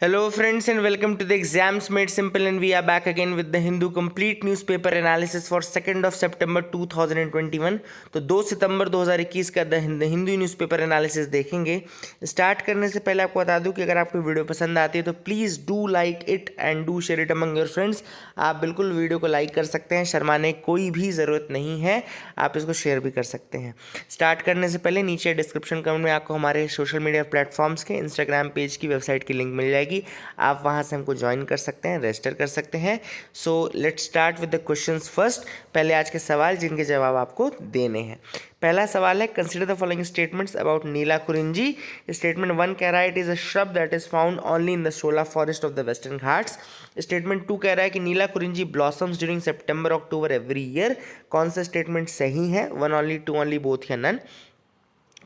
Hello, friends, and welcome to the Exams Made Simple. And we are back again with the Hindu complete newspaper analysis for 2nd of September 2021. तो 2 सितंबर 2021 का the Hindu newspaper analysis देखेंगे। Start करने से पहले आपको बता दूं कि अगर आपको वीडियो पसंद आती है तो please do like it and do share it among your friends. आप बिल्कुल वीडियो को लाइक कर सकते हैं, शर्माने कोई भी ज़रूरत नहीं है, आप इसको शेयर भी कर सकते हैं। स्टार्ट करने से पहले नीचे डिस्क्रिप्शन कमेंट में आपको हमारे सोशल मीडिया प्लेटफॉर्म्स के इंस्टाग्राम पेज की वेबसाइट की लिंक मिल जाएगी। आप वहां से हमको ज्वाइन कर सकते हैं, रजिस्टर कर सकते हैं। So let's start with the questions first. पहले आज के सवाल जिनके जवाब आपको देने हैं। पहला सवाल है, consider the following statements about Neela Kurinji. Statement 1 कह रहा है it is a shrub that is found only in the Shola forest of the western Ghats. Statement 2 कह रहा है कि नीला कुरिंजी ब्लॉसम्स ड्यूरिंग सितंबर अक्टूबर एवरी ईयर। कौन सा स्टेटमेंट सही है? 1 ओनली, 2 ओनली, बोथ या नन।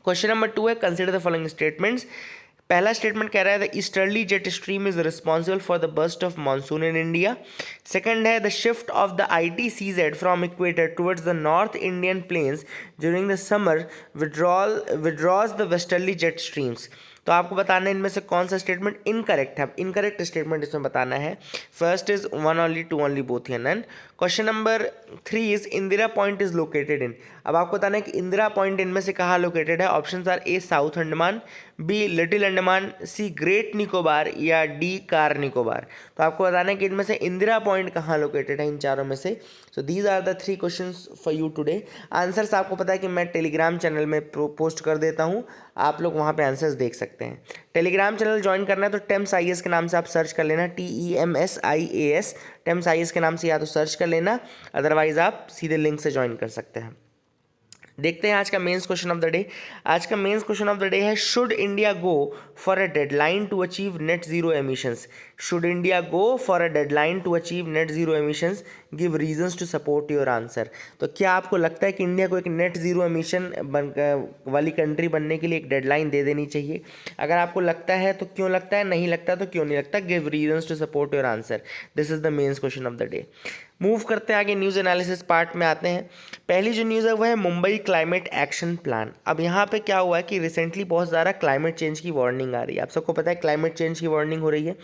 क्वेश्चन नंबर 2 है, कंसिडर द फॉलोइंग स्टेटमेंट्स। पहला स्टेटमेंट कह रहा है the easterly jet stream is responsible for the burst of monsoon in India. Second है, the shift of the ITCZ from equator towards the north Indian plains during the summer withdraws the westerly jet streams. तो आपको बताना है इनमें से कौन सा statement incorrect है। इनकरेक्ट स्टेटमेंट इसमें बताना है। First is 1 only, 2 only, both या none. Question number 3 is Indira point is located इन। अब आपको बताना है कि इंदिरा पॉइंट इनमें से कहाँ लोकेटेड है। Options are A south Andaman, B little Andaman, C great Nicobar या डी कार निकोबार। तो आपको बताना है कि इनमें से इंदिरा पॉइंट कहाँ लोकेटेड है इन चारों में से। So these are the 3 questions for you today. Answers आपको पता है कि मैं टेलीग्राम चैनल में पोस्ट कर देता हूँ, आप लोग वहाँ पे आंसर्स देख सकते हैं। टेलीग्राम चैनल ज्वाइन करना है तो टेम्स IAS के नाम से आप सर्च कर लेना, TEMSIAS, टेम्स IAS के नाम से या तो सर्च कर लेना, अदरवाइज आप सीधे लिंक से ज्वाइन कर सकते हैं। देखते हैं आज का mains question of the day. आज का mains question of the day है, should India go for a deadline to achieve net zero emissions. Should India go for a deadline to achieve net zero emissions, give reasons to support your answer. तो क्या आपको लगता है कि India को एक net zero emission वाली country बनने के लिए एक डेडलाइन दे देनी चाहिए? अगर आपको लगता है तो क्यों लगता है, नहीं लगता तो क्यों नहीं लगता? Give reasons to support your answer. This is the mains question of the day. Move करते हैं आगे, न्यूज़ एनालिसिस पार्ट में आते हैं। पहली जो न्यूज़ है वो है मुंबई क्लाइमेट एक्शन प्लान। अब यहाँ पे क्या हुआ है कि रिसेंटली बहुत ज़्यादा क्लाइमेट चेंज की वार्निंग आ रही है। आप सबको पता है क्लाइमेट चेंज की वार्निंग हो रही है।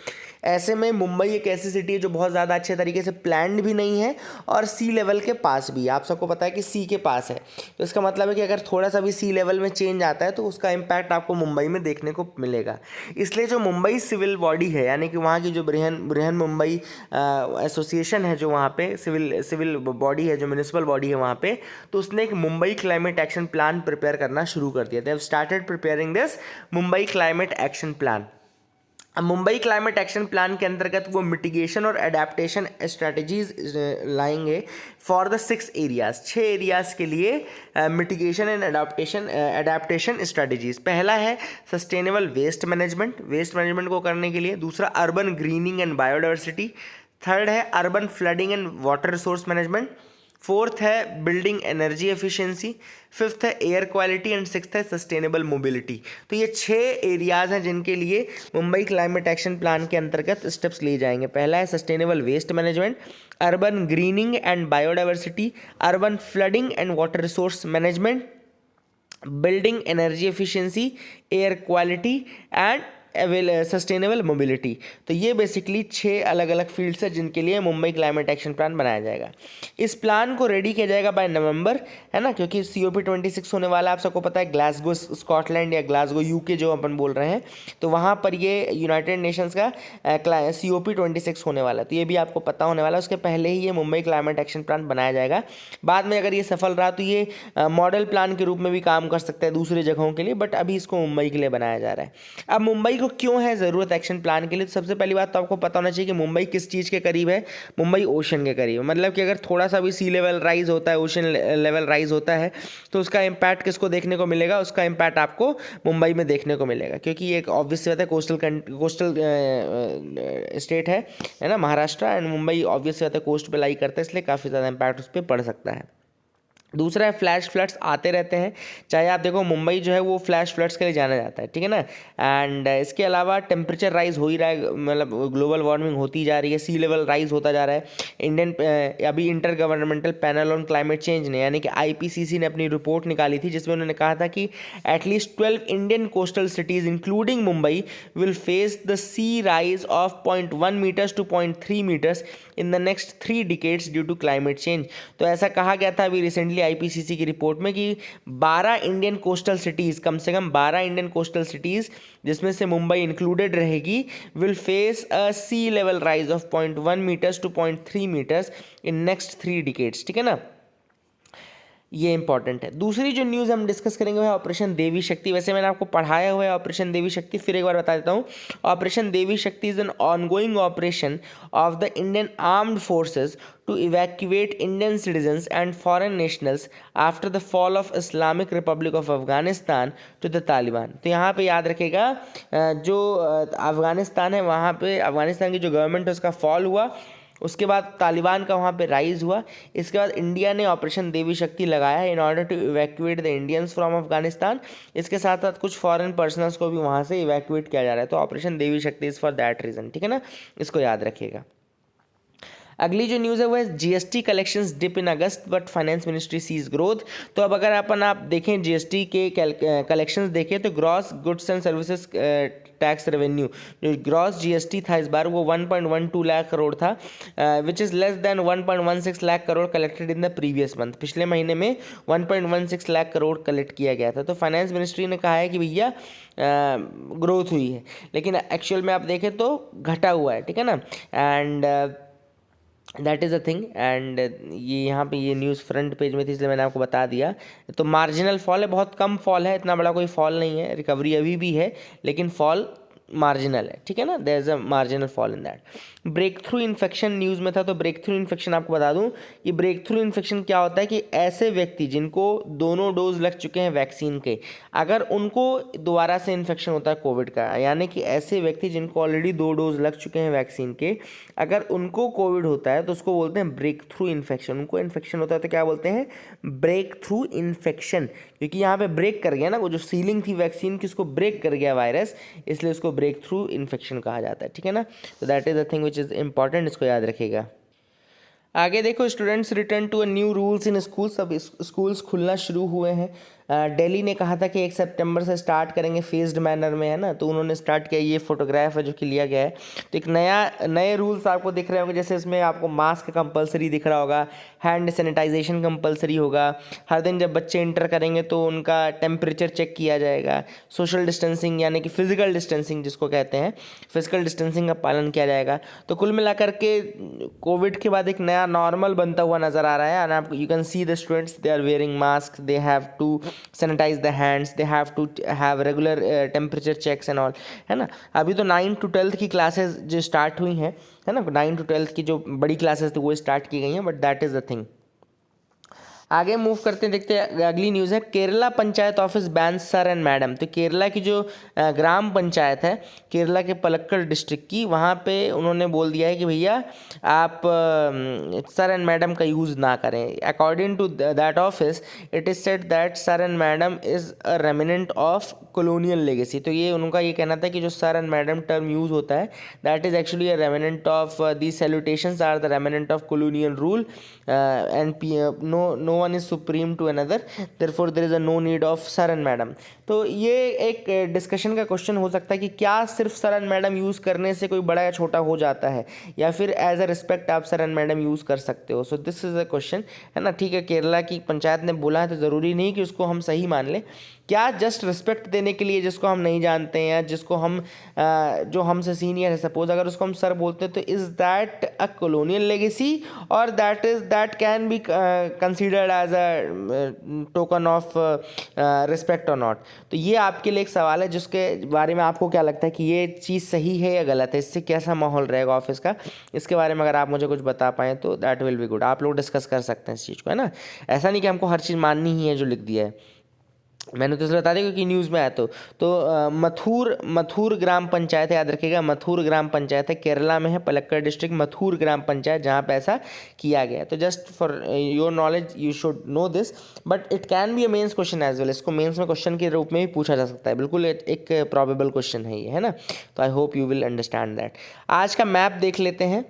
ऐसे में मुंबई एक ऐसी सिटी है जो बहुत ज़्यादा अच्छे तरीके से प्लान्ड भी नहीं है और सी लेवल के पास भी है। आप सबको पता है कि सी के पास है, तो इसका मतलब है कि अगर थोड़ा सा भी सी लेवल में चेंज आता है तो उसका इम्पैक्ट आपको मुंबई में देखने को मिलेगा। इसलिए जो मुंबई सिविल बॉडी है, यानी कि वहाँ की जो बृहन मुंबई एसोसिएशन है, जो वहाँ पे सिविल बॉडी है, जो म्यूनिसिपल बॉडी है वहाँ पे, तो उसने एक Mumbai climate action plan prepare करना शुरू कर दिया। They have started preparing this Mumbai climate action plan. अब मुंबई क्लाइमेट एक्शन प्लान के अंतर्गत वो मिटिगेशन और एडेप्टेशन स्ट्रेटजीज लाएंगे फॉर द 6 एरियाज। 6 एरियाज के लिए मिटिगेशन एंड एडेप्टेशन स्ट्रेटजीज। पहला है sustainable waste management, waste management को करने के लिए। दूसरा urban greening and biodiversity. Third है urban flooding and water resource management. Fourth है बिल्डिंग एनर्जी एफिशिएंसी। फिफ्थ है एयर क्वालिटी एंड सिक्स्थ है सस्टेनेबल मोबिलिटी। तो ये 6 एरियाज हैं जिनके लिए मुंबई क्लाइमेट एक्शन प्लान के अंतर्गत स्टेप्स लिए जाएंगे। पहला है sustainable waste management, urban greening and biodiversity, urban flooding and water resource management, building energy efficiency, air quality and sustainable mobility. तो ये बेसिकली 6 अलग अलग फील्ड्स है जिनके लिए मुंबई क्लाइमेट एक्शन प्लान बनाया जाएगा। इस प्लान को रेडी किया जाएगा बाय नवंबर, है ना, क्योंकि COP26 होने वाला है। आप सबको पता है ग्लासगो स्कॉटलैंड या ग्लासगो UK जो अपन बोल रहे हैं, तो वहाँ पर ये यूनाइटेड नेशंस का COP26 होने वाला है। तो ये भी आपको पता होने वाला है। उसके पहले ही ये मुंबई क्लाइमेट एक्शन प्लान बनाया जाएगा। बाद में अगर ये सफल रहा तो ये मॉडल प्लान के रूप में भी काम कर सकता है दूसरी जगहों के लिए, बट अभी इसको मुंबई के लिए बनाया जा रहा है। अब मुंबई को क्यों है ज़रूरत एक्शन प्लान के लिए? तो सबसे पहली बात तो आपको पता होना चाहिए कि मुंबई किस चीज़ के करीब है। मुंबई ओशन के करीब है। मतलब कि अगर थोड़ा सा भी सी लेवल राइज होता है, ओशन लेवल राइज होता है, तो उसका इम्पैक्ट किसको देखने को मिलेगा? उसका इम्पैक्ट आपको मुंबई में देखने को मिलेगा, क्योंकि ये एक ऑब्वियस बात है, कोस्टल स्टेट है ना, महाराष्ट्र। एंड मुंबई ऑब्वियस बात है कोस्ट पे लाई करता है, इसलिए काफ़ी ज़्यादा इम्पैक्ट उस पर पड़ सकता है। दूसरा है फ्लैश फ्लड्स आते रहते हैं, चाहे आप देखो मुंबई जो है वो फ्लैश फ्लड्स के लिए जाना जाता है, ठीक है ना। एंड इसके अलावा टेम्परेचर राइज हो ही रहा है, मतलब ग्लोबल वार्मिंग होती जा रही है, सी लेवल राइज होता जा रहा है। अभी inter governmental panel on climate change ने यानी कि IPCC ने अपनी रिपोर्ट निकाली थी, जिसमें उन्होंने कहा था कि at least 12 Indian coastal cities including Mumbai will face the sea rise of 0.1 metres to 0.3 metres in the next 3 decades due to climate change. तो ऐसा कहा गया था अभी रिसेंटली IPCC की रिपोर्ट में कि 12 इंडियन कोस्टल सिटीज़, कम से कम 12 इंडियन कोस्टल सिटीज़ जिसमें से मुंबई इंक्लूडेड रहेगी, will face a sea level rise of 0.1 metres to 0.3 metres in next 3 decades, ठीक है ना। ये इंपॉर्टेंट है। दूसरी जो न्यूज़ हम डिस्कस करेंगे वो है ऑपरेशन देवी शक्ति। वैसे मैंने आपको पढ़ाया हुआ है ऑपरेशन देवी शक्ति, फिर एक बार बता देता हूँ। Operation Devi Shakti is an ongoing operation of the Indian armed forces to evacuate Indian citizens and foreign nationals after the fall of Islamic Republic of Afghanistan to the Taliban. तो यहाँ पे याद रखेगा जो अफगानिस्तान है, वहाँ पे अफगानिस्तान की जो गवर्नमेंट है उसका फॉल हुआ, उसके बाद तालिबान का वहाँ पे राइज हुआ। इसके बाद इंडिया ने ऑपरेशन देवी शक्ति लगाया in order to evacuate the Indians from Afghanistan. इसके साथ साथ कुछ फॉरेन पर्सनल्स को भी वहाँ से इवैक्यूएट किया जा रहा है। तो ऑपरेशन देवी शक्ति इज़ फॉर दैट रीज़न, ठीक है ना, इसको याद रखिएगा। अगली जो न्यूज़ है वो है GST collections dip in August but finance ministry sees growth. तो अब अगर आप देखें GST के कलेक्शंस देखें तो gross goods and services tax revenue जो ग्रॉस GST था इस बार वो 1.12 लाख करोड़ था, which is less than 1.16 lakh crore collected in the previous month. पिछले महीने में 1.16 लाख करोड़ कलेक्ट किया गया था। तो फाइनेंस मिनिस्ट्री ने कहा है कि भैया ग्रोथ हुई है, लेकिन एक्चुअल में आप देखें तो घटा हुआ है, ठीक है ना। And that is a thing. And ये यहाँ पे ये न्यूज़ फ्रंट पेज में थी इसलिए मैंने आपको बता दिया। तो मार्जिनल फॉल है, बहुत कम फॉल है, इतना बड़ा कोई फॉल नहीं है, रिकवरी अभी भी है लेकिन फॉल मार्जिनल है, ठीक है ना, there is a marginal fall in that. Breakthrough infection news में था, तो ब्रेक थ्रू इन्फेक्शन आपको बता दूं कि ब्रेक थ्रू इन्फेक्शन क्या होता है कि ऐसे व्यक्ति जिनको दोनों डोज लग चुके हैं वैक्सीन के, अगर उनको दोबारा से इन्फेक्शन होता है कोविड का, यानी कि ऐसे व्यक्ति जिनको ऑलरेडी 2 डोज लग चुके हैं वैक्सीन के, अगर उनको कोविड होता है तो उसको बोलते हैं ब्रेक थ्रू इन्फेक्शन। उनको इन्फेक्शन होता है तो क्या बोलते हैं, ब्रेक थ्रू इन्फेक्शन, क्योंकि यहाँ पे ब्रेक कर गया ना, वो जो सीलिंग थी वैक्सीन की उसको ब्रेक कर गया वायरस, इसलिए उसको ब्रेक थ्रू इन्फेक्शन कहा जाता है, ठीक है ना। तो that is the thing which is important, इसको याद रखिएगा। आगे देखो, students return to a new rules in schools. अब स्कूल्स खुलना शुरू हुए हैं। दिल्ली ने कहा था कि 1 सितंबर से स्टार्ट करेंगे फेज्ड मैनर में, है ना, तो उन्होंने स्टार्ट किया। ये फोटोग्राफ है जो कि लिया गया है। तो एक नए रूल्स आपको दिख रहे होंगे, जैसे इसमें आपको मास्क कंपलसरी दिख रहा होगा, हैंड सैनिटाइजेशन कंपलसरी होगा, हर दिन जब बच्चे इंटर करेंगे तो उनका टेम्परेचर चेक किया जाएगा, सोशल डिस्टेंसिंग यानी कि फिजिकल डिस्टेंसिंग जिसको कहते हैं, फिजिकल डिस्टेंसिंग का पालन किया जाएगा। तो कुल मिलाकर के कोविड के बाद एक नया नॉर्मल बनता हुआ नज़र आ रहा है। एंड आप you can see the students, they are wearing mask, they have to sanitise the hands, they have to have regular temperature checks and all, है ना। अभी तो 9 to 12 की क्लासेस जो स्टार्ट हुई हैं, है ना, 9 to 12 की जो बड़ी क्लासेस थी वो स्टार्ट की गई हैं, but that is the thing. आगे मूव करते हैं, देखते हैं अगली न्यूज़ है, Kerala panchayat office ban sir and madam. तो केरला की जो ग्राम पंचायत है केरला के पलक्कड़ डिस्ट्रिक्ट की, वहाँ पे उन्होंने बोल दिया है कि भैया आप सर एंड मैडम का यूज़ ना करें। According to that office it is said that sir and madam is a remnant of colonial legacy. तो ये उनका ये कहना था कि जो sir and madam term use होता है that is actually a remnant of these salutations are the remnant of colonial rule and no one is supreme to another, therefore there is a no need of sir and madam. तो ये एक discussion का question हो सकता है कि क्या सिर्फ सर एंड मैडम यूज़ करने से कोई बड़ा या छोटा हो जाता है, या फिर एज अ रिस्पेक्ट आप सर एंड मैडम यूज़ कर सकते हो। So this is a question, है ना। ठीक है, केरला की पंचायत ने बोला है तो ज़रूरी नहीं कि उसको हम सही मान लें। क्या जस्ट रिस्पेक्ट देने के लिए जिसको हम नहीं जानते हैं या जिसको हम जो हमसे सीनियर है, सपोज अगर उसको हम सर बोलते हैं, तो is that a colonial legacy और that can be considered as a token of respect और नॉट। तो ये आपके लिए एक सवाल है जिसके बारे में आपको क्या लगता है कि ये चीज़ सही है या गलत है, इससे कैसा माहौल रहेगा ऑफिस का, इसके बारे में अगर आप मुझे कुछ बता पाएँ तो दैट विल बी गुड। आप लोग डिस्कस कर सकते हैं इस चीज़ को, है ना। ऐसा नहीं कि हमको हर चीज़ माननी ही है जो लिख दिया है। मैंने तो इसलिए बता दिया क्योंकि न्यूज़ में आया तो मथुर ग्राम पंचायत है, याद रखिएगा मथुर ग्राम पंचायत है, केरला में है, पलक्कड़ डिस्ट्रिक्ट मथुर ग्राम पंचायत, जहाँ पे ऐसा किया गया है। तो just for your knowledge you should know this, but it can be a mains question as well. इसको मेंस में क्वेश्चन के रूप में भी पूछा जा सकता है, बिल्कुल एक प्रॉबेबल क्वेश्चन है ये, है ना। तो आई hope you will understand that. आज का मैप देख लेते हैं।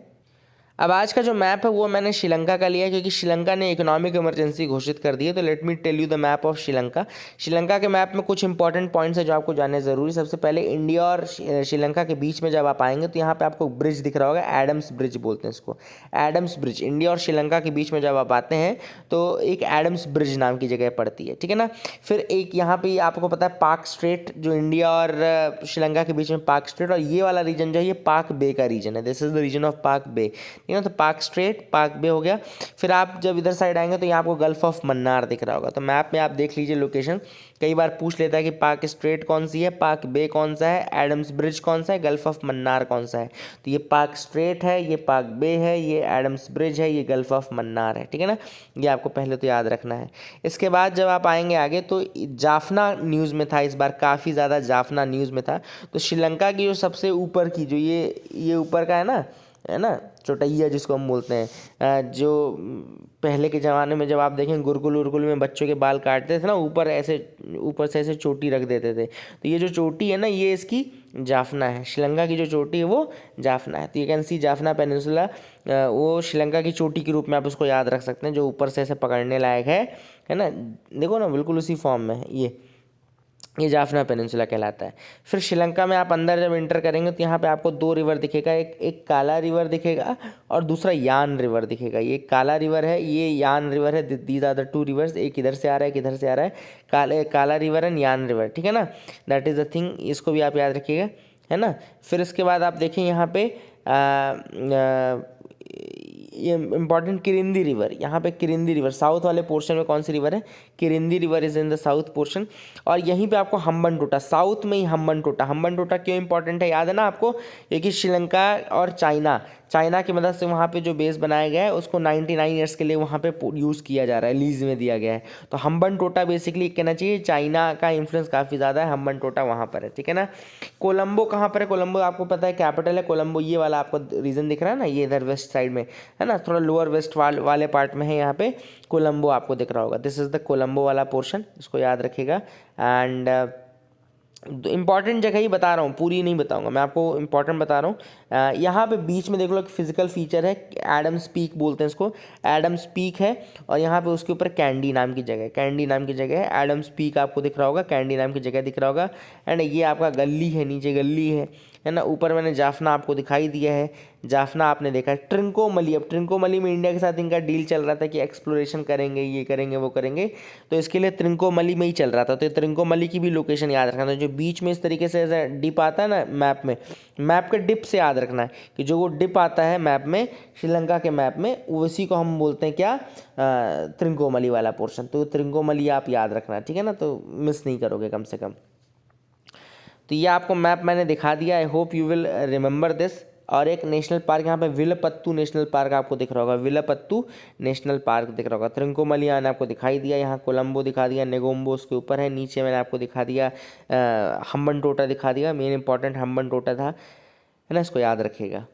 अब आज का जो मैप है वो मैंने श्रीलंका का लिया है क्योंकि श्रीलंका ने इकोनॉमिक इमरजेंसी घोषित कर दी है। तो let me tell you the map of Sri Lanka. Sri Lanka के मैप में कुछ इंपॉर्टेंट पॉइंट्स है जो आपको जानने ज़रूरी। सबसे पहले इंडिया और श्रीलंका के बीच में जब आप आएंगे तो यहाँ पे आपको ब्रिज दिख रहा होगा, एडम्स ब्रिज बोलते हैं इसको, एडम्स ब्रिज। इंडिया और श्रीलंका के बीच में जब आप आते हैं तो एक एडम्स ब्रिज नाम की जगह पड़ती है, ठीक है ना। फिर एक यहाँ पे आपको पता है पाक स्ट्रेट, जो इंडिया और श्रीलंका के बीच में पाक स्ट्रेट, और ये वाला रीजन जो है ये पाक बे का रीजन है, this is the region of Palk bay, ठीक है। तो पाक स्ट्रेट, पाक बे हो गया। फिर आप जब इधर साइड आएंगे तो यहाँ आपको गल्फ ऑफ मन्नार दिख रहा होगा। तो मैप में आप देख लीजिए लोकेशन, कई बार पूछ लेता है कि पाक स्ट्रेट कौन सी है, पाक बे कौन सा है, एडम्स ब्रिज कौन सा है, गल्फ ऑफ मन्नार कौन सा है। तो ये पाक स्ट्रेट है, ये पाक बे है, ये एडम्स ब्रिज है, ये गल्फ ऑफ मन्नार है, ठीक है ना। ये आपको पहले तो याद रखना है। इसके बाद जब आप आएंगे आगे तो जाफना न्यूज़ में था, इस बार काफ़ी ज़्यादा जाफना न्यूज़ में था। तो श्रीलंका की जो सबसे ऊपर की जो ये ऊपर का है ना चौटैया जिसको हम बोलते हैं, जो पहले के ज़माने में जब आप देखें गुरुकुल उर्कुल में बच्चों के बाल काटते थे ना, ऊपर से ऐसे चोटी रख देते थे। तो ये जो चोटी है ना ये इसकी जाफना है, श्रीलंका की जो चोटी है वो जाफना है। तो ये कैन सी जाफना पेनिनसुला, वो श्रीलंका की चोटी के रूप में आप उसको याद रख सकते हैं, जो ऊपर से ऐसे पकड़ने लायक है ना। देखो ना बिल्कुल उसी फॉर्म में है ये जाफना पेनिनसुला कहलाता है। फिर श्रीलंका में आप अंदर जब इंटर करेंगे तो यहाँ पे आपको दो रिवर दिखेगा, एक काला रिवर दिखेगा और दूसरा यान रिवर दिखेगा। ये काला रिवर है, ये यान रिवर है, these are the two rivers, एक इधर से आ रहा है एक इधर से आ रहा है, काला रिवर एंड यान रिवर, ठीक है ना। दैट इज़ द थिंग, इसको भी आप याद रखिएगा, है ना। फिर इसके बाद आप देखें यहाँ पे ये इंपॉर्टेंट किरिंदी रिवर, यहाँ पे किरिंदी रिवर साउथ वाले पोर्शन में कौन सी रिवर है, Kirindi river is in the south portion. और यहीं पे आपको हम्बनटोटा, साउथ में ही हम्बनटोटा क्यों इंपॉर्टेंट है याद है ना आपको, क्योंकि श्रीलंका और चाइना की मदद से वहाँ पे जो बेस बनाया गया है उसको 99 ईयर्स के लिए वहाँ पे यूज़ किया जा रहा है, लीज में दिया गया है। तो हम्बनटोटा बेसिकली कहना चाहिए चाइना का इन्फ्लुएंस काफ़ी ज़्यादा है, हम्बनटोटा वहाँ पर है, ठीक है ना। कोलंबो कहाँ पर है, कोलंबो आपको पता है कैपिटल है कोलंबो, ये वाला आपको रीजन दिख रहा है ना, ये इधर वेस्ट साइड में है ना, थोड़ा लोअर वेस्ट वाले पार्ट में है, यहाँ पे कोलंबो आपको दिख रहा होगा, दिस इज़ द कोलंबो वाला पोर्शन, इसको याद रखिएगा। एंड इंपॉर्टेंट जगह ही बता रहा हूँ, पूरी नहीं बताऊँगा मैं आपको, इंपॉर्टेंट बता रहा हूँ। यहाँ पे बीच में देख लो एक फिजिकल फीचर है, एडम्स पीक बोलते हैं इसको, एडम्स पीक है, और यहाँ पे उसके ऊपर कैंडी नाम की जगह है, एडम्स पीक आपको दिख रहा होगा, कैंडी नाम की जगह दिख रहा होगा। एंड ये आपका गली है, नीचे गली है ना। ऊपर मैंने जाफना आपको दिखाई दिया है, जाफना आपने देखा है। ट्रिंकोमली, अब ट्रिंकोमली में इंडिया के साथ इनका डील चल रहा था कि एक्सप्लोरेशन करेंगे, ये करेंगे वो करेंगे, तो इसके लिए ट्रिंकोमली में ही चल रहा था। तो ट्रिंकोमली की भी लोकेशन याद रखना था, जो बीच में इस तरीके से ऐसा डिप आता है ना मैप में, मैप के डिप से याद रखना है कि जो वो डिप आता है मैप में, श्रीलंका के मैप में, उसी को हम बोलते हैं क्या, ट्रिंकोमली वाला पोर्शन। तो ट्रिंकोमली आप याद रखना, ठीक है ना, तो मिस नहीं करोगे कम से कम। तो ये आपको मैप मैंने दिखा दिया, आई hope you will remember this. और एक नेशनल पार्क यहाँ पे विलपत्तू नेशनल पार्क आपको दिख रहा होगा, विलपत्तू नेशनल पार्क दिख रहा होगा। त्रिंकोमली मैंने आपको दिखाई दिया, यहाँ कोलंबो दिखा दिया, नेगोम्बो उसके ऊपर है, नीचे मैंने आपको दिखा दिया हम्बनटोटा दिखा दिया, मेन इंपॉर्टेंट हम्बनटोटा था, है ना, इसको याद रखिएगा।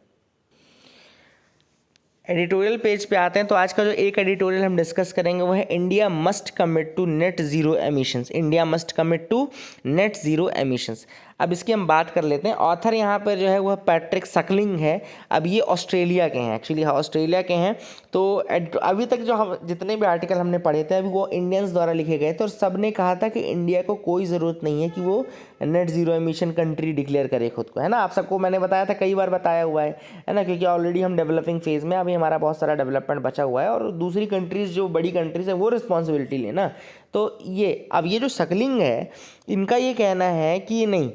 एडिटोरियल पेज पे आते हैं तो आज का जो एक एडिटोरियल हम डिस्कस करेंगे वो है India must commit to net zero emissions, India must commit to net zero emissions. अब इसकी हम बात कर लेते हैं। ऑथर यहाँ पर जो है वह पैट्रिक सकलिंग है। अब ये ऑस्ट्रेलिया के हैं, एक्चुअली ऑस्ट्रेलिया के हैं। तो अभी तक जो हम जितने भी आर्टिकल हमने पढ़े थे अभी वो इंडियंस द्वारा लिखे गए थे, और सब ने कहा था कि इंडिया को कोई ज़रूरत नहीं है कि वो net zero emission country declare करे खुद को, है ना। आप सबको मैंने बताया था, कई बार बताया हुआ है ना, क्योंकि ऑलरेडी हम डेवलपिंग फेज़ में, अभी हमारा बहुत सारा डेवलपमेंट बचा हुआ है, और दूसरी कंट्रीज़ जो बड़ी कंट्रीज़ है वो रिस्पॉन्सिबिलिटी लेना। तो अब ये जो सकलिंग है इनका ये कहना है कि नहीं,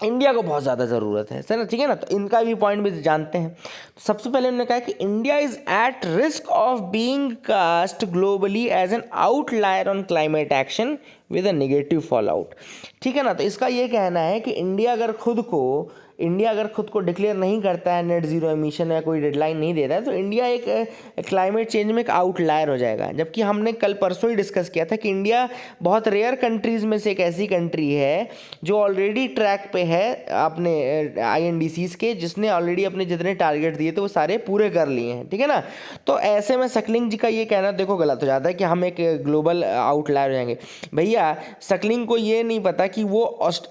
इंडिया को बहुत ज़्यादा ज़रूरत है, सर, ठीक है ना। तो इनका भी पॉइंट भी जानते हैं। तो सबसे पहले उन्होंने कहा कि India is at risk of being cast globally as an outlier on climate action with a negative fallout, ठीक है ना। तो इसका ये कहना है कि इंडिया अगर खुद को इंडिया अगर खुद को डिक्लेयर नहीं करता है नेट ज़ीरो एमिशन या कोई डेडलाइन नहीं देता है तो इंडिया एक क्लाइमेट चेंज में एक आउटलायर हो जाएगा। जबकि हमने कल परसों ही डिस्कस किया था कि इंडिया बहुत रेयर कंट्रीज़ में से एक ऐसी कंट्री है जो ऑलरेडी ट्रैक पे है अपने INDCs के, जिसने ऑलरेडी अपने जितने टारगेट दिए थे वो सारे पूरे कर लिए हैं, ठीक है ना। तो ऐसे में सकलिंग जी का ये कहना देखो गलत हो जाता है कि हम एक ग्लोबल आउटलायर हो जाएंगे। भैया सकलिंग को ये नहीं पता कि वो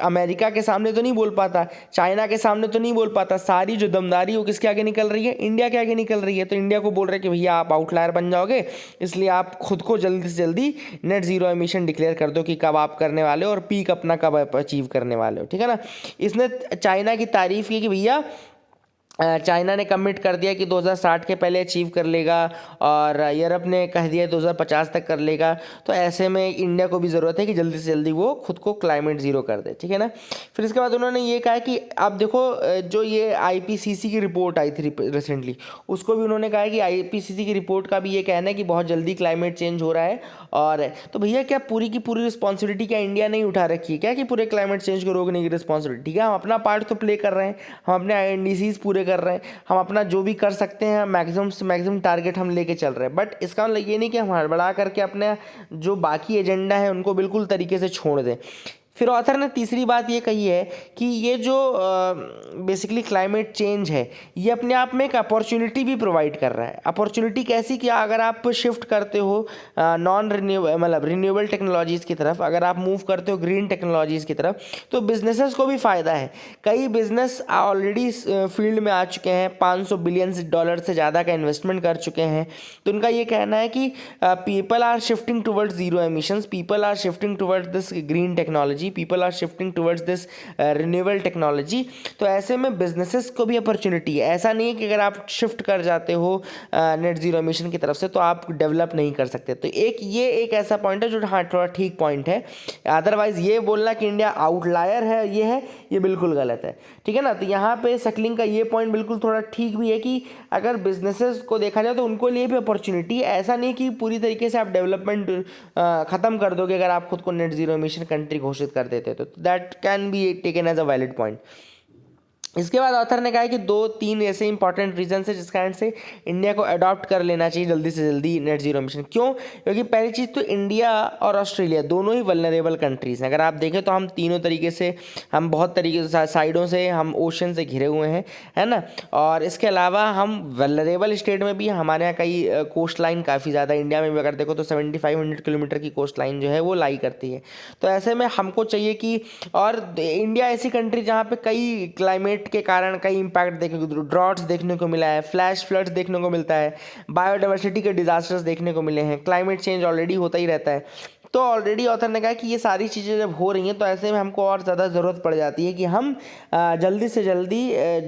अमेरिका के सामने तो नहीं बोल पाता, चाइना के सामने तो नहीं बोल पाता, सारी जो दमदारी वो किसके आगे निकल रही है, इंडिया के आगे निकल रही है। तो इंडिया को बोल रहे हैं कि भैया आप आउटलायर बन जाओगे, इसलिए आप खुद को जल्दी से जल्दी नेट जीरो एमिशन डिक्लेयर कर दो कि कब आप करने वाले हो और पीक अपना कब अचीव करने वाले हो, ठीक है ना। इसने चाइना की तारीफ की कि भैया चाइना ने कमिट कर दिया कि 2060 के पहले अचीव कर लेगा और यूरोप ने कह दिया 2050 तक कर लेगा। तो ऐसे में इंडिया को भी ज़रूरत है कि जल्दी से जल्दी वो खुद को क्लाइमेट ज़ीरो कर दे, ठीक है ना। फिर इसके बाद उन्होंने ये कहा कि आप देखो जो ये IPCC की रिपोर्ट आई थी रिसेंटली, उसको भी उन्होंने कहा है कि IPCC की रिपोर्ट का भी ये कहना है कि बहुत जल्दी क्लाइमेट चेंज हो रहा है। और तो भैया क्या पूरी की पूरी रिस्पॉन्सिबिलिटी क्या इंडिया नहीं उठा रखी है क्या कि पूरे क्लाइमेट चेंज को रोकने की रिस्पॉन्सिबिलिटी? ठीक है, हम अपना पार्ट तो प्ले कर रहे हैं, हम अपने INDCs पूरे कर रहे हैं, हम अपना जो भी कर सकते हैं मैक्सिमम से मैक्सिमम टारगेट हम लेके चल रहे हैं। बट इसका मतलब ये नहीं कि हम हड़बड़ा करके अपने जो बाकी एजेंडा है उनको बिल्कुल तरीके से छोड़ दें। फिर ऑथर ने तीसरी बात ये कही है कि ये जो बेसिकली क्लाइमेट चेंज है ये अपने आप में एक अपॉर्चुनिटी भी प्रोवाइड कर रहा है। अपॉर्चुनिटी कैसी कि अगर आप शिफ्ट करते हो नॉन रिन्यूएबल टेक्नोलॉजीज़ की तरफ, अगर आप मूव करते हो ग्रीन टेक्नोलॉजीज़ की तरफ, तो बिजनेसेस को भी फ़ायदा है। कई बिजनेस ऑलरेडी फील्ड में आ चुके हैं, $500 बिलियन से ज़्यादा का इन्वेस्टमेंट कर चुके हैं। तो उनका ये कहना है कि people are shifting towards zero emissions, people are shifting towards this green technology, people are shifting towards this renewable technology. तो ऐसे में बिजनेसेस को भी अपॉर्चुनिटी है। ऐसा नहीं है कि अगर आप शिफ्ट कर जाते हो नेट जीरो एमिशन की तरफ से तो आप डेवलप नहीं कर सकते। तो ये एक ऐसा पॉइंट है जो हाँ थोड़ा ठीक पॉइंट है। अदरवाइज ये बोलना कि इंडिया आउटलायर है ये बिल्कुल गलत है, ठीक है ना। तो यहाँ पे सकलिंग का ये पॉइंट बिल्कुल थोड़ा ठीक भी है कि अगर बिजनेसेस को देखा जाए तो उनको लिए भी अपॉर्चुनिटी है। ऐसा नहीं कि पूरी तरीके से आप डेवलपमेंट ख़त्म कर दोगे अगर आप खुद को नेट जीरो एमिशन कंट्री घोषित कर देते तो that can be taken as a valid point. इसके बाद ऑथर ने कहा है कि 2-3 ऐसे इंपॉर्टेंट रीजन है जिस कारण से इंडिया को अडॉप्ट कर लेना चाहिए जल्दी से जल्दी नेट जीरो मिशन। क्यों? क्योंकि पहली चीज़ तो इंडिया और ऑस्ट्रेलिया दोनों ही वल्नरेबल कंट्रीज़ हैं। अगर आप देखें तो हम तीनों तरीके से, हम बहुत तरीके से साइडों से हम ओशन से घिरे हुए हैं, है ना। और इसके अलावा हम वल्नरेबल स्टेट में भी हमारे यहाँ कई कोस्ट लाइन काफ़ी ज़्यादा, इंडिया में भी अगर देखो तो 7500 किलोमीटर की कोस्ट लाइन जो है वो लाई करती है। तो ऐसे में हमको चाहिए कि, और इंडिया ऐसी कंट्री जहाँ पे कई क्लाइमेट के कारण कई इंपैक्ट देखने को, ड्रॉट्स देखने को मिला है, फ्लैश फ्लड्स देखने को मिलता है, बायोडाइवर्सिटी के डिजास्टर्स देखने को मिले हैं, क्लाइमेट चेंज ऑलरेडी होता ही रहता है। तो ऑलरेडी ऑथर ने कहा कि ये सारी चीज़ें जब हो रही हैं तो ऐसे में हमको और ज़्यादा ज़रूरत पड़ जाती है कि हम जल्दी से जल्दी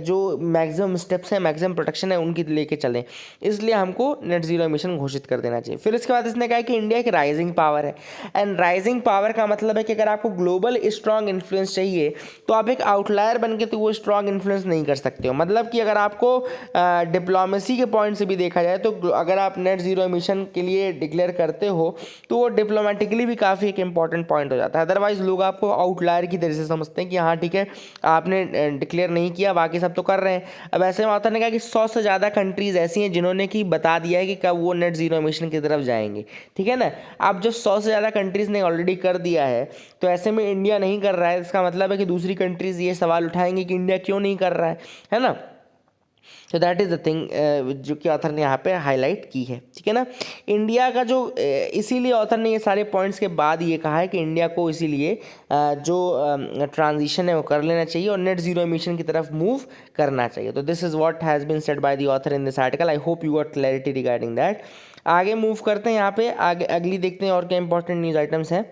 जो मैक्सिमम स्टेप्स हैं, मैक्सिमम प्रोटेक्शन है उनकी लेके चलें। इसलिए हमको नेट जीरो एमिशन घोषित कर देना चाहिए। फिर इसके बाद इसने कहा कि इंडिया एक राइजिंग पावर है, एंड राइजिंग पावर का मतलब है कि अगर आपको ग्लोबल स्ट्रॉन्ग इन्फ्लुएंस चाहिए तो आप एक आउटलायर बन के तो वो स्ट्रॉन्ग इन्फ्लुएंस नहीं कर सकते हो। मतलब कि अगर आपको डिप्लोमेसी के पॉइंट से भी देखा जाए तो अगर आप नेट जीरो एमिशन के लिए डिक्लेयर करते हो तो वो डिप्लोमेटिकली भी काफ़ी एक इंपॉर्टेंट पॉइंट हो जाता है। अदरवाइज लोग आपको आउटलायर की तरह से समझते हैं कि हाँ ठीक है आपने डिक्लेयर नहीं किया, बाकी सब तो कर रहे हैं। अब ऐसे में ऑथर ने कहा कि 100 से ज़्यादा कंट्रीज़ ऐसी हैं जिन्होंने कि बता दिया है कि कब वो नेट जीरो एमिशन की तरफ जाएंगे, ठीक है ना। अब जो 100 से ज़्यादा कंट्रीज़ ने ऑलरेडी कर दिया है तो ऐसे में इंडिया नहीं कर रहा है, इसका मतलब है कि दूसरी कंट्रीज़ ये सवाल उठाएंगे कि इंडिया क्यों नहीं कर रहा है ना। तो दैट इज़ द थिंग जो कि ऑथर ने यहाँ पे हाईलाइट की है, ठीक है ना। इंडिया का जो इसीलिए ऑथर ने ये सारे पॉइंट्स के बाद ये कहा है कि इंडिया को इसीलिए जो ट्रांजिशन है वो कर लेना चाहिए और नेट जीरो एमिशन की तरफ मूव करना चाहिए। तो this is what has been said by the author in this article. I hope you got clarity regarding that. आगे मूव करते हैं, यहाँ पे आगे अगली देखते हैं और क्या इंपॉर्टेंट न्यूज़ आइटम्स हैं।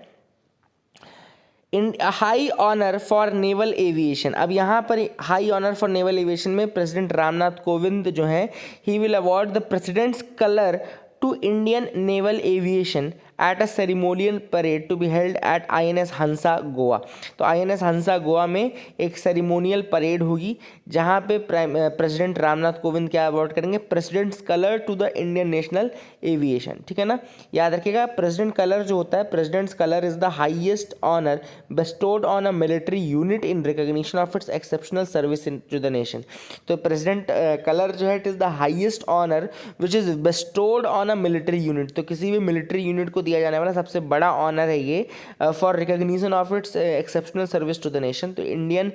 In high honour for naval aviation. अब यहाँ पर high honour for naval aviation में प्रेसिडेंट रामनाथ कोविंद जो हैं, he will award the president's colour to Indian naval aviation at a ceremonial parade to be held at INS Hansa Goa. तो INS Hansa Goa में एक ceremonial parade होगी जहाँ पे प्रेसिडेंट रामनाथ कोविंद क्या अवार्ड करेंगे, president's colour to the Indian national aviation, ठीक है ना। याद रखिएगा प्रेसिडेंट कलर जो होता है, president's colour is the highest honour bestowed on a military unit in recognition of its exceptional service in to the nation. तो प्रेसिडेंट कलर जो है it is the highest honour which is bestowed on a military unit. तो किसी भी military unit को दिया जाने वाला सबसे बड़ा ऑनर है ये for recognition of its exceptional service to the nation. तो इंडियन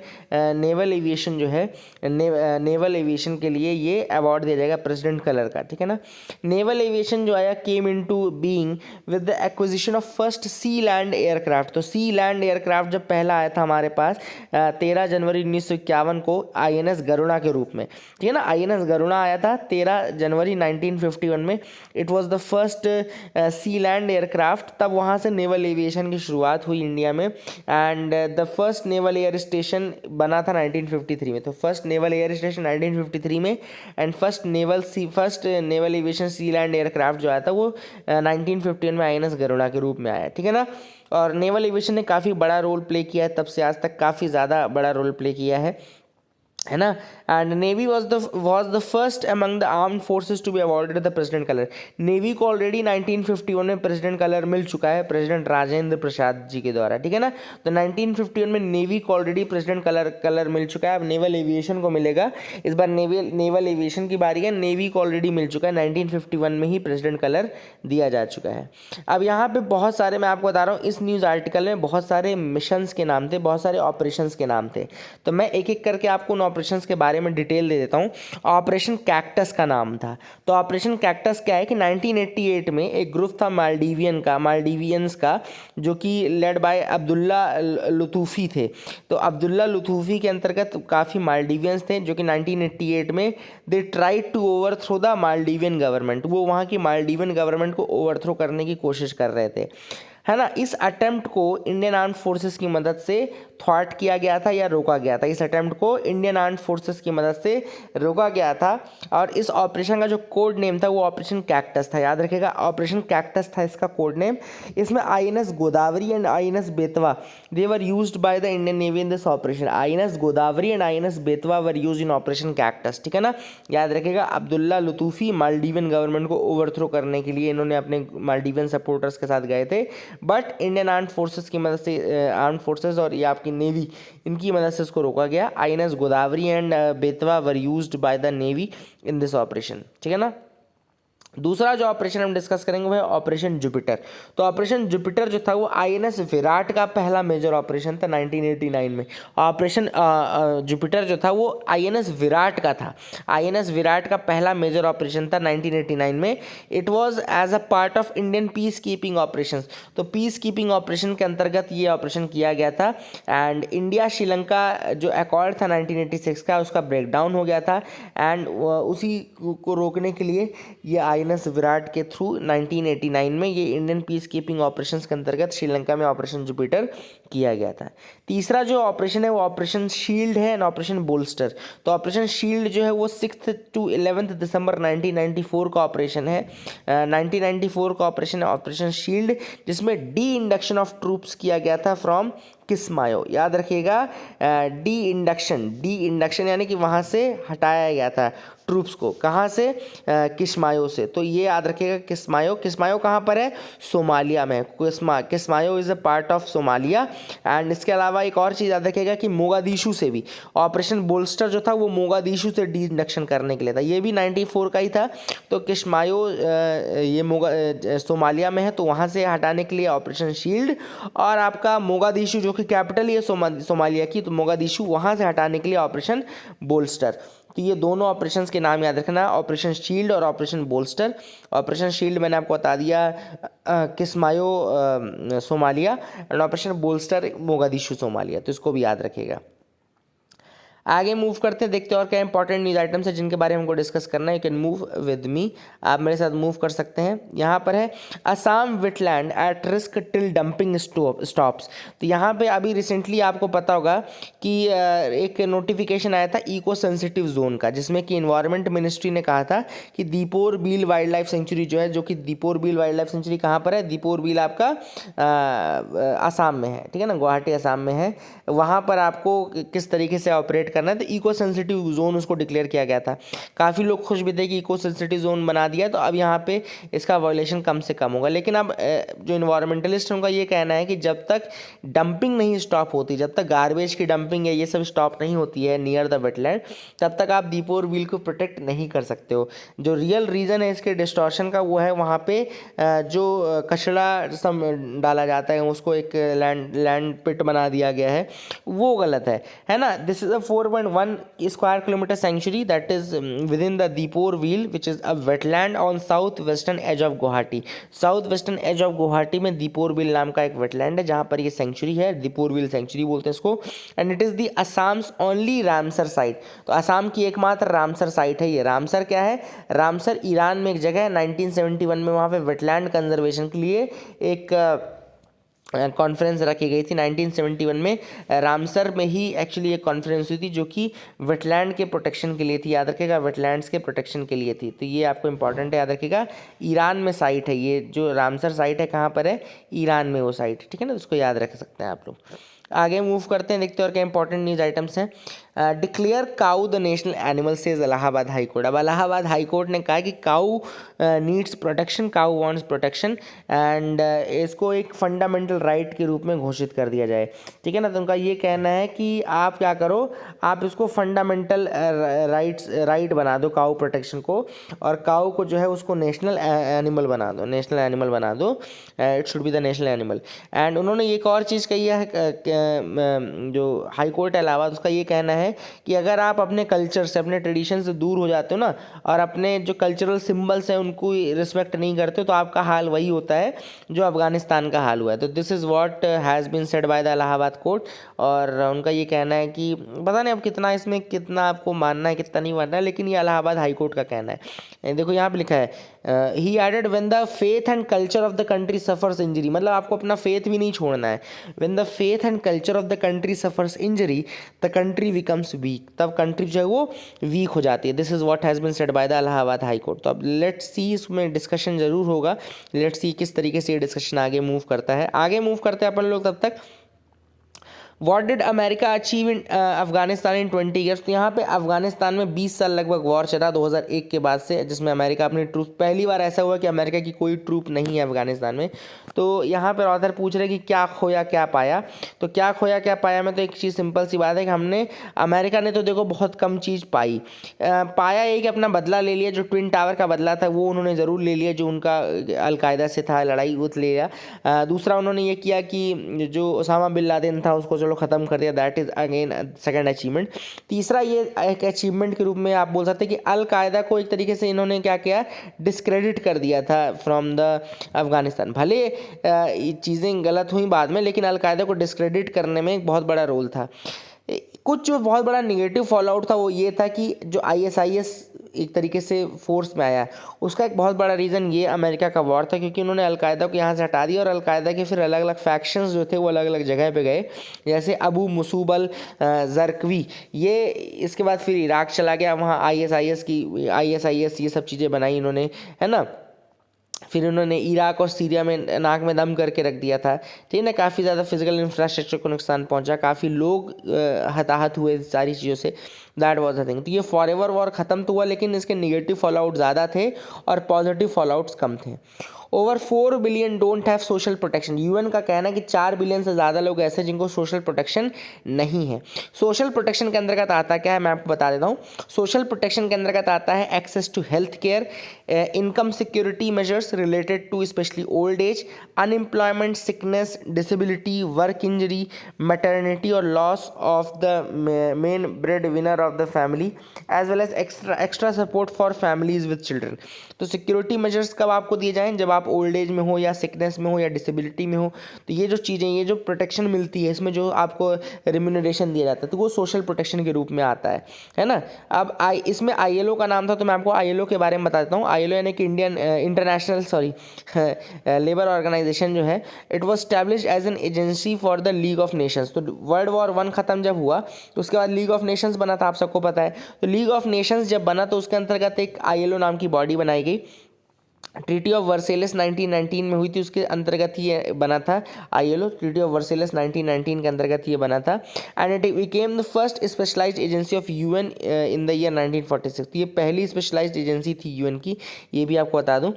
नेवल एविएशन जो है, नेवल एविएशन के लिए ये अवार्ड दिया जाएगा प्रेसिडेंट कलर का, ठीक है ना। नेवल एविएशन जो आया came into being with the acquisition of first sea land aircraft. तो सी लैंड एयरक्राफ्ट जब पहला आया था हमारे पास 13 जनवरी 1951 को INS गरुड़ा के रूप में, ठीक है ना। INS गरुड़ा आया था 13 जनवरी 1951 में। It was the first sea land aircraft. तब वहाँ से नेवल एविएशन की शुरुआत हुई इंडिया में and the first naval air station बना था 1953 में। तो फर्स्ट नेवल एयर स्टेशन 1953 में and first naval aviation sea land aircraft जो आया था वो 1951 में INS गरुड़ा के रूप में आया, ठीक है ना। और नेवल एविएशन ने काफ़ी बड़ा रोल प्ले किया है, तब से आज तक काफ़ी ज़्यादा बड़ा रोल प्ले किया है ना। And navy was the first among the armed forces to be awarded the president colour. Navy को ऑलरेडी 1951 में प्रेसिडेंट कलर मिल चुका है प्रेसिडेंट राजेंद्र प्रसाद जी के द्वारा, ठीक है ना। तो 1951 में नेवी को ऑलरेडी प्रेसिडेंट कलर मिल चुका है। अब नेवल एविएशन को मिलेगा, इस बार नेवल एविएशन की बारी है। नेवी को ऑलरेडी मिल चुका है, 1951 में ही प्रेसिडेंट कलर दिया जा चुका है। अब यहाँ पे बहुत सारे, मैं आपको बता रहा हूँ, इस न्यूज़ आर्टिकल में बहुत सारे मिशंस के नाम थे, बहुत सारे ऑपरेशंस के नाम थे। तो मैं एक एक करके आपको ऑपरेशंस के बारे में डिटेल दे देता हूँ। ऑपरेशन कैक्टस का नाम था। तो ऑपरेशन कैक्टस क्या है कि 1988 में एक ग्रुप था मालदीवियंस का जो कि लेड बाय अब्दुल्ला लुतूफ़ी थे। तो अब्दुल्ला लुतूफ़ी के अंतर्गत काफ़ी मालदीवियंस थे जो कि 1988 में they tried to overthrow the Maldivian government. वो वहाँ की मालदीवियन गवर्नमेंट को ओवरथ्रो करने की कोशिश कर रहे थे, है ना। इस अटेम्प्ट को इंडियन आर्म्ड फोर्सेस की मदद से थ्वाट किया गया था या रोका गया था। इस अटेम्प्ट को इंडियन आर्म्ड फोर्सेस की मदद से रोका गया था और इस ऑपरेशन का जो कोड नेम था वो ऑपरेशन कैक्टस था। याद रखिएगा ऑपरेशन कैक्टस था इसका कोड नेम। इसमें INS Godavari and INS Betwa they were used by the Indian navy in this operation. INS Godavari and INS Betwa were used in operation cactus, ठीक है ना। याद रखिएगा अब्दुल्ला लुतूफ़ी मालदीवियन गवर्नमेंट को ओवरथ्रो करने के लिए इन्होंने अपने मालदीवियन सपोर्टर्स के साथ गए थे, बट इंडियन आर्म्ड फोर्सेस की मदद से, आर्म्ड फोर्सेस और ये आपकी नेवी, इनकी मदद से इसको रोका गया। INS Godavari and Betwa were used by the navy in this operation, ठीक है ना। दूसरा जो ऑपरेशन हम डिस्कस करेंगे वो है ऑपरेशन जुपिटर। तो ऑपरेशन जुपिटर जो था वो INS विराट का पहला मेजर ऑपरेशन था 1989 में। ऑपरेशन जुपिटर जो था वो INS विराट का था। INS विराट का पहला मेजर ऑपरेशन था 1989 में। It was as a part of Indian peace keeping operations. तो पीस कीपिंग ऑपरेशन के अंतर्गत ये ऑपरेशन किया गया था एंड इंडिया श्रीलंका जो अकॉर्ड था 1986 का उसका ब्रेकडाउन हो गया था एंड उसी को रोकने के लिए ये INS विराट के थ्रू 1989 में ये इंडियन पीस कीपिंग ऑपरेशंस के अंतर्गत श्रीलंका में ऑपरेशन जुपिटर किया गया था। तीसरा जो ऑपरेशन है वो ऑपरेशन शील्ड है एंड ऑपरेशन बोल्स्टर। तो ऑपरेशन शील्ड जो है वो 6 to 11 दिसंबर 1994 का ऑपरेशन है। 1994 का ऑपरेशन है ऑपरेशन शील्ड, जिसमें डी इंडक्शन ऑफ ट्रूप्स किया गया था फ्रॉम किस्मायो। याद रखिएगा डी इंडक्शन यानी कि वहाँ से हटाया गया था ट्रूप्स को। कहाँ से? किस्मायो से। तो ये याद रखिएगा किस्मायो कहाँ पर है? सोमालिया में। Kismayo is a part of Somalia. And इसके अलावा एक और चीज़ याद रखिएगा कि मोगादिशु से भी ऑपरेशन बोल्स्टर जो था वो मोगादिशु से डी इंडक्शन करने के लिए था। ये भी 94 का ही था। तो किस्मायो ये सोमालिया में है तो वहाँ से हटाने के लिए ऑपरेशन शील्ड, और आपका मोगादिशु जो कि कैपिटल ही है सोमालिया की, तो मोगादिशु वहाँ से हटाने के लिए ऑपरेशन बोल्स्टर। तो ये दोनों ऑपरेशंस के नाम याद रखना, ऑपरेशन शील्ड और ऑपरेशन बोल्स्टर। ऑपरेशन शील्ड मैंने आपको बता दिया Kismayo Somalia, and operation bolster Mogadishu Somalia, तो इसको भी याद रखिएगा। आगे मूव करते हैं, देखते हैं और क्या इंपॉर्टेंट न्यूज़ आइटम्स है जिनके बारे में हमको डिस्कस करना है। You can move with me, आप मेरे साथ मूव कर सकते हैं। यहाँ पर है Assam wetland at risk till dumping stops. तो यहाँ पे अभी रिसेंटली आपको पता होगा कि एक नोटिफिकेशन आया था इको सेंसिटिव जोन का, जिसमें कि इन्वायरमेंट मिनिस्ट्री ने कहा था कि दीपोर बील वाइल्ड लाइफ सेंचुरी जो है, जो कि दीपोर बील वाइल्ड लाइफ सेंचुरी कहाँ पर है, दीपोर बील आपका आसाम में है, ठीक है ना, गुवाहाटी आसाम में है। वहाँ पर आपको किस तरीके से ऑपरेट करना है, तो इको सेंसिटिव जोन उसको डिक्लेयर किया गया था। काफ़ी लोग खुश भी थे कि इको सेंसिटिव जोन बना दिया, तो अब यहाँ पे इसका वायलेशन कम से कम होगा। लेकिन अब जो इन्वायरमेंटलिस्ट हैं उनका ये कहना है कि जब तक डंपिंग नहीं स्टॉप होती, जब तक गार्बेज की डंपिंग है ये सब स्टॉप नहीं होती है नियर द वेटलैंड, तब तक आप दीपोर बील को प्रोटेक्ट नहीं कर सकते हो। जो रियल रीज़न है इसके डिस्टॉर्शन का वो है वहाँ पे जो कचरा सब डाला जाता है, उसको एक लैंड पिट बना दिया गया है, वो गलत है ना। This is a 4.1 square kilometre sanctuary that is within the Deepor Beel which is a wetland on south western edge of Guwahati. South western edge of Guwahati में दीपोर व्हील नाम का एक वेटलैंड है जहाँ पर ये सेंचुरी है, दीपोर व्हील सेंचुरी बोलते हैं इसको। And it is the Assam's only Ramsar site. तो असम की एकमात्र रामसर साइट है ये। रामसर क्या है, रामसर ईरान में एक जगह है, 1971 में वहाँ पे वेटलैंड कंजर्वेशन के लिए एक कॉन्फ्रेंस रखी गई थी 1971 में। रामसर में ही एक्चुअली एक कॉन्फ्रेंस हुई थी जो कि वेटलैंड के प्रोटेक्शन के लिए थी, याद रखिएगा, वेटलैंड्स के प्रोटेक्शन के लिए थी। तो ये आपको इंपॉर्टेंट है, याद रखिएगा। ईरान में साइट है ये, जो रामसर साइट है कहाँ पर है, ईरान में वो साइट, ठीक है ना, उसको याद रख सकते हैं आप लोग। आगे मूव करते हैं, देखते हैं और क्या इंपॉर्टेंट न्यूज़ आइटम्स हैं। Declare cow the national animal says Allahabad high court. अब इलाहाबाद हाई कोर्ट ने कहा कि cow needs protection, cow wants protection, and इसको एक फंडामेंटल राइट के रूप में घोषित कर दिया जाए, ठीक है ना। तो उनका ये कहना है कि आप क्या करो, आप इसको फंडामेंटल राइट बना दो काऊ प्रोटेक्शन को, और काऊ को जो है उसको नेशनल एनिमल बना दो, नेशनल एनिमल बना दो, it should be the national animal. And उन्होंने एक और चीज़ कही है जो हाई कोर्ट है इलाहाबाद, उसका ये कहना है कि अगर आप अपने कल्चर से, अपने ट्रेडिशन से दूर हो जाते हो ना, और अपने जो कल्चरल सिंबल्स हैं उनको रिस्पेक्ट नहीं करते हो, तो आपका हाल वही होता है जो अफगानिस्तान का हाल हुआ है। तो this is what has been said by the Allahabad court. और उनका ये कहना है कि पता नहीं अब कितना इसमें, कितना आपको मानना है कितना नहीं मानना है, लेकिन ये इलाहाबाद हाई कोर्ट का कहना है। देखो यहाँ पे लिखा है, he added when the faith and culture of the country suffers injury, मतलब आपको अपना फेथ भी नहीं छोड़ना है। When the faith and culture of the country suffers injury the country becomes weak, तब कंट्री जो है वो वीक हो जाती है। This is what has been said by the Allahabad high court. तो अब लेट्स सी, इसमें डिस्कशन जरूर होगा, लेट्स सी किस तरीके से ये डिस्कशन आगे मूव करता है। आगे मूव करते हैं अपन लोग, तब तक what did America achieve in Afghanistan in 20 years. तो यहाँ पे अफगानिस्तान में 20 साल लगभग वॉर चला 2001 के बाद से, जिसमें अमेरिका अपनी ट्रूप, पहली बार ऐसा हुआ कि अमेरिका की कोई ट्रूप नहीं है अफगानिस्तान में। तो यहाँ पर ऑथर पूछ रहे कि क्या खोया क्या पाया। तो क्या खोया क्या पाया में तो एक चीज़ सिंपल सी बात है कि हमने, अमेरिका ने तो देखो बहुत कम चीज़ पाई, पाया ये कि अपना बदला ले लिया, जो ट्विन टावर का बदला था वो उन्होंने ज़रूर ले लिया, जो उनका अलकायदा से था लड़ाई वो ले लिया। दूसरा उन्होंने ये किया कि जो ओसामा बिन लादेन था उसको चलो ख़त्म कर दिया, that is again second achievement. तीसरा ये एक अचीवमेंट के रूप में आप बोल सकते हैं कि अल कायदा को एक तरीके से इन्होंने क्या किया, डिस्क्रेडिट कर दिया था फ्रॉम द अफगानिस्तान। भले चीज़ें गलत हुई बाद में, लेकिन अल कायदा को डिस्क्रेडिट करने में एक बहुत बड़ा रोल था। कुछ जो बहुत बड़ा निगेटिव फॉल आउट था वो ये था कि जो ISIS एक तरीके से फोर्स में आया, उसका एक बहुत बड़ा रीज़न ये अमेरिका का वॉर था, क्योंकि उन्होंने अलकायदा को यहाँ से हटा दिया और अलकायदा के फिर अलग अलग फैक्शंस जो थे वो अलग अलग जगह पे गए, जैसे अबू मुसूब अल जरकवी, ये इसके बाद फिर इराक चला गया, वहाँ ISIS ये सब चीज़ें बनाई इन्होंने, है ना। फिर उन्होंने इराक और सीरिया में नाक में दम करके रख दिया था, ठीक है ना। काफ़ी ज़्यादा फिजिकल इंफ्रास्ट्रक्चर को नुकसान पहुंचा, काफ़ी लोग हताहत हुए सारी चीज़ों से, दैट वाज द थिंग। तो ये फॉरएवर वॉर ख़त्म तो हुआ, लेकिन इसके निगेटिव फॉल आउट ज़्यादा थे और पॉजिटिव फॉल आउट्स कम थे। Over 4 billion don't have social protection. UN का कहना है कि 4 बिलियन से ज़्यादा लोग ऐसे जिनको सोशल प्रोटेक्शन नहीं है। सोशल प्रोटेक्शन के अंतर्गत आता क्या है मैं आपको बता देता हूँ। सोशल प्रोटेक्शन के अंतर्गत आता है access to health care, income security measures related to specially old age, unemployment, sickness, disability, work injury, maternity और loss of the main bread winner of the family as well as extra support for families with children. तो security measures कब आपको दिए जाएँ, जब आप old age में हो या सिकनेस में हो या डिसेबिलिटी में हो। तो ये जो चीज़ें, ये जो प्रोटेक्शन मिलती है, इसमें जो आपको रिम्यूनरेशन दिया जाता है, तो वो सोशल प्रोटेक्शन के रूप में आता है ना। अब इसमें ILO का नाम था, तो मैं आपको ILO के बारे में बता देता हूँ। ILO यानी कि इंडियन इंटरनेशनल लेबर ऑर्गेनाइजेशन जो है, it was establish as an agency for the League of Nations. तो वर्ल्ड वॉर 1 खत्म जब हुआ तो उसके बाद लीग ऑफ नेशंस बना था, आप सबको पता है। तो लीग ऑफ नेशंस जब बना तो उसके अंतर्गत एक ILO नाम की बॉडी बनाई गई। ट्रीटी ऑफ वर्सेलिस 1919 में हुई थी, उसके अंतर्गत ये बना था ILO। ट्रीटी ऑफ वर्सेलिस 1919 के अंतर्गत ये बना था and it became the first specialised agency of UN in the year 1946। तो ये पहली स्पेशलाइज्ड एजेंसी थी UN की, ये भी आपको बता दूं।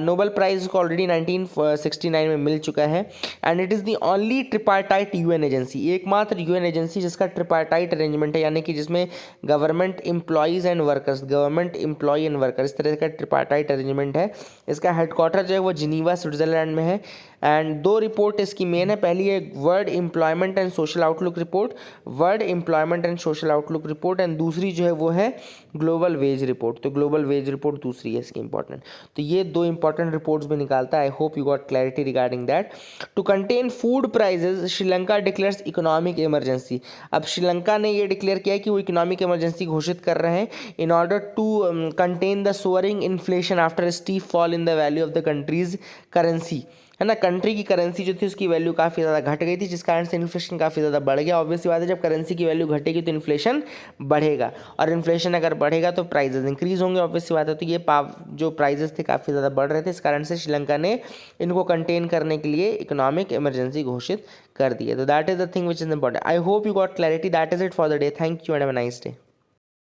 नोबेल प्राइज़ को ऑलरेडी 1969 में मिल चुका है and it is the only tripartite UN agency, एकमात्र UN एजेंसी जिसका ट्रिपार्टाइट अरेंजमेंट है, यानी कि जिसमें government employees and workers, government employ and worker, इस तरह का ट्रिपार्टाइट अरेंजमेंट है। इसका हेडक्वार्टर जो है वो जिनीवा स्विट्जरलैंड में है एंड 2 रिपोर्ट इसकी मेन है। पहली है world employment and social outlook report, world employment and social outlook report, and दूसरी जो है वो है ग्लोबल वेज रिपोर्ट। तो ग्लोबल वेज रिपोर्ट दूसरी है इसकी इंपॉर्टेंट। तो ये 2 इंपॉर्टेंट रिपोर्ट्स भी निकालता है। I hope you got clarity regarding that. To contain food prices, Sri Lanka declares economic emergency. अब श्रीलंका ने ये डिक्लेयर किया है कि वो इकोनॉमिक इमरजेंसी घोषित कर रहे हैं in order to contain the soaring inflation after steep fall in the value of the country's currency, है ना। कंट्री की करेंसी जो थी उसकी वैल्यू काफ़ी ज़्यादा घट गई थी, जिस कारण से इन्फ्लेशन काफ़ी ज़्यादा बढ़ गया। ऑब्वियसली बात है, जब करेंसी की वैल्यू घटेगी तो इन्फ्लेशन बढ़ेगा, और इन्फ्लेशन अगर बढ़ेगा तो प्राइजेस इंक्रीज होंगे। ऑब्वियसली बात है, तो ये जो प्राइजेस थे काफ़ी ज़्यादा बढ़ रहे थे, इस कारण से श्रीलंका ने इनको कंटेन करने के लिए इकोनॉमिक इमरजेंसी घोषित कर दी है। तो that is the thing which is important. I hope you got clarity. That is it for the day. Thank you and have a nice day.